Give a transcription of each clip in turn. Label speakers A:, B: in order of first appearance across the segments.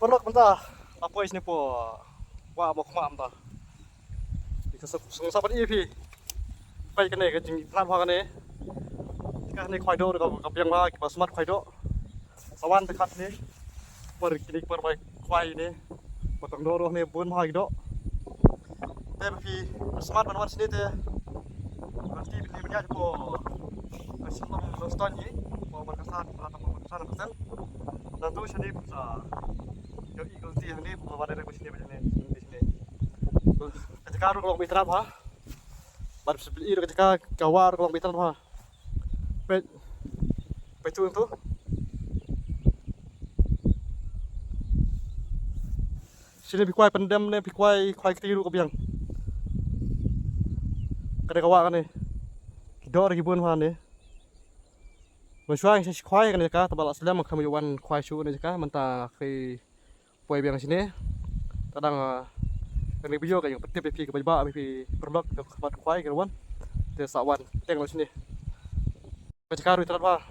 A: perlu mentah apa isni po wa mo khma am ta ikasuk sung sapan EP pai kene ke jing nan pha kene ka ne khoi do ka piang wa ba smart khoi do sawan te khat ni per kini per bai khoi ni ba tang do ro ne bun phai do te pi smart ban wan sini te nanti bini bini po sebelum loston ni mau berkesan atau mau berkesan persen dan tuh sini bisa yo ikut yang ini mau ada di sini di sini ketika aku kalau mitra apa baru sebeli ketika kawar kalau mitra apa pe tuh sini pikwai pendem nih pikwai ketiru kebiang kada kawak kan nih kidor gibun mana nih Mensuai sih kuai kan jaka tabal aslam kami wan kuai shu ni jaka mentah ke poi biang sini kadang kami video kayak petip pipi ke bajba pipi perlok ke tempat kuai kan wan te sawan teng lo sini pecakaru terat ba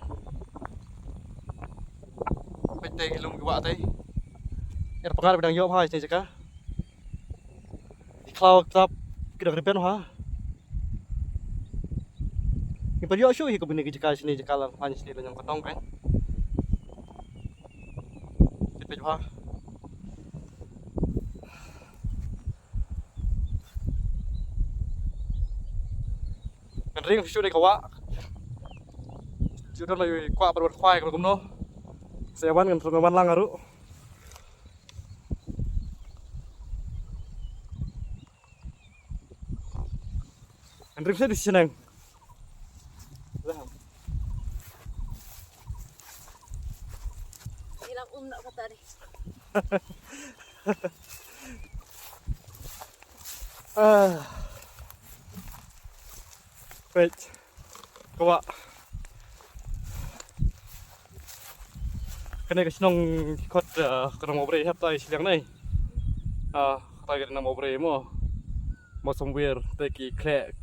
A: pete ilung gua tai er pengar bidang yo hai sini jaka di cloud tap kidang repen ha Ipa yo shu hi ko bini jika sini jika lang hanya sini yang kotong kan. Kita juga. Kan ring shu dei kawa. Sudah lagi kwa berbuat kwai kalau kumno. Sewan kan sungawan lang aru. Kan ring di sini.
B: Nak kata ni.
A: Wait. Kawa. Kene ke sinong kot kana mobre hap tai silang nai. Tai kana mobre mo. Mo somewhere teki kle.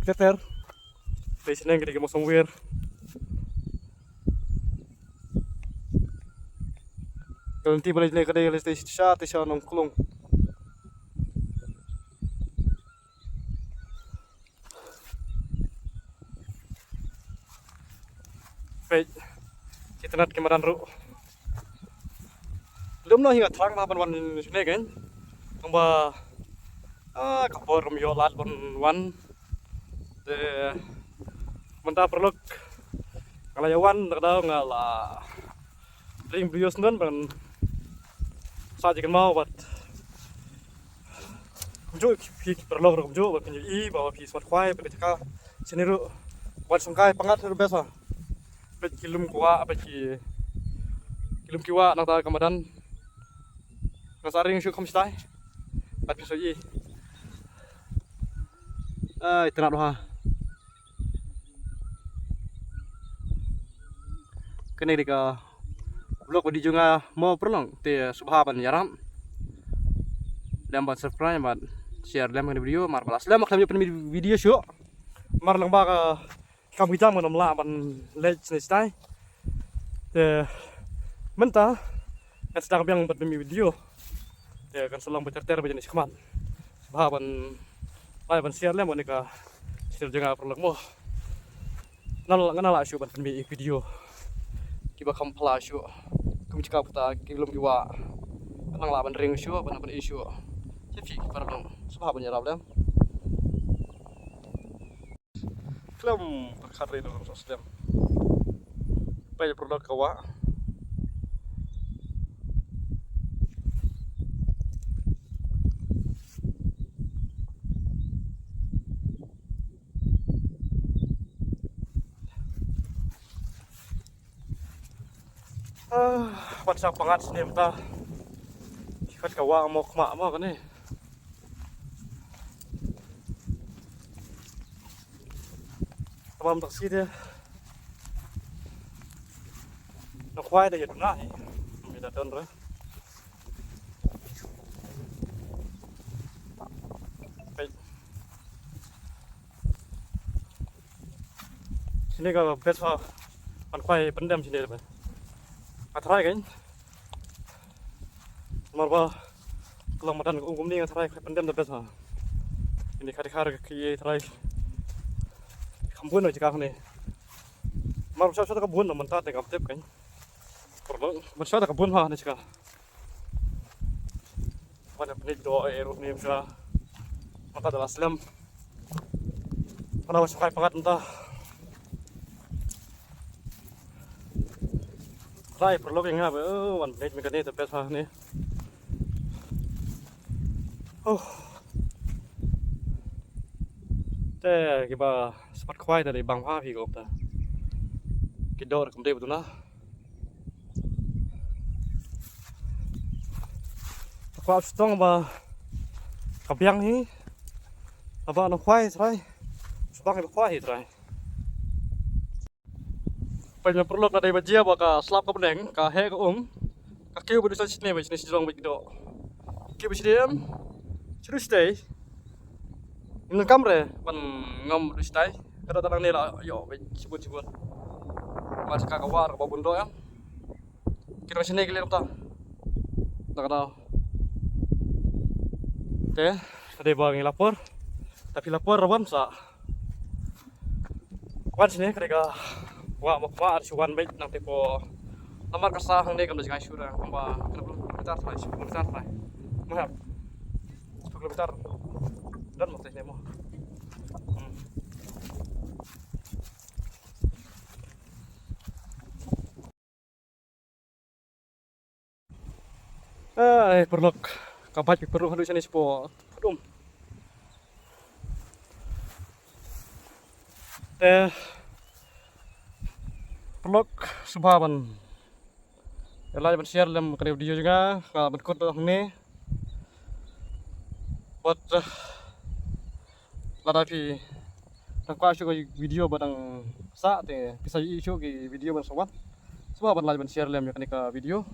A: Keter. Tai sinang ke mo somewhere. Kalau nanti boleh naik kedai listrik syat isya nong kulung. Baik, kita nak kemaran ru. Belum lah hingga terang mapan wan sini kan. Tambah kapor kami yolat wan. De mentah perlu kalau yawan terkadang ngalah ring beliau sendiri ban saja kan mau buat kumju perlu kumju buat kumju i bawa pi smart kwai pada cakap sini ru buat sangkai pangat ru biasa pada kilum kuah pada kilum kiwa nak tahu kemudian nasaring syuk kamstai pada soji itu nak doa kena dika blog di juga mau perlong te subhaban yaram dan buat subscribe buat share dalam video mar balas dalam kami video show mar lang ba kami jam ngom la ban lej stai te mentah kan sedang biang buat video te kan selang bercerita berjenis keman subhaban ban share dalam ka share juga perlong mo nala show ban video kiba kampla show kami cakap kita belum kiwa nang laban ring show apa nampan isu jadi para dong sebab banyak problem film perkara itu sosial banyak produk kawa Pansak pangat sini entah ikat kawa mau kemak mau kan nih tamam taksi dia nak kuai dah jadi nak ni beda tahun dah sini kalau besok pan kuai pendam sini dah Atrai kan marba kelang madan umum ni ngatrai pendem dapat ha ini khar ki trai kambun aja kah ni mar sa kebun mentat ni kaptep kan perlu besar kebun ha ni sekali pada penik doa eruh ni bisa mata adalah Islam mana masuk kai pangat entah trai perlu yang apa wan penik mekani tapi sah ni kita sempat kuai dari bang Pha phi gop ta kidor kemudian betul lah aku harus tong ba kabyang hi apa no kuai trai subang ba kuai trai pengen perlu ada bajia ba ka slap ka beneng ka he ka ka kiu bu sa sini ba sini jong ba kido kiu bisidiam terus stay in kamre pan ngom du stay kada tanang nila yo sibun mas kakawar ka bundo ya kira sini gilir ta nakada te ada bang lapor tapi lapor wan sa wan sini kada wa makwa suwan baik nang tipo lamar kasah hang de kam jasai syura kamba kilometer trai 10 kilometer trai mahal 10 kilometer dan mau tesnya mau perlu kabat perlu harus ini sport perlu subaban ya share dalam video juga berikut ini buat ladapi nakwa syu video badang sa te bisa isu ki video ban sobat subaban ladapi share dalam ka video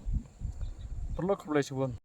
A: perlu boleh subon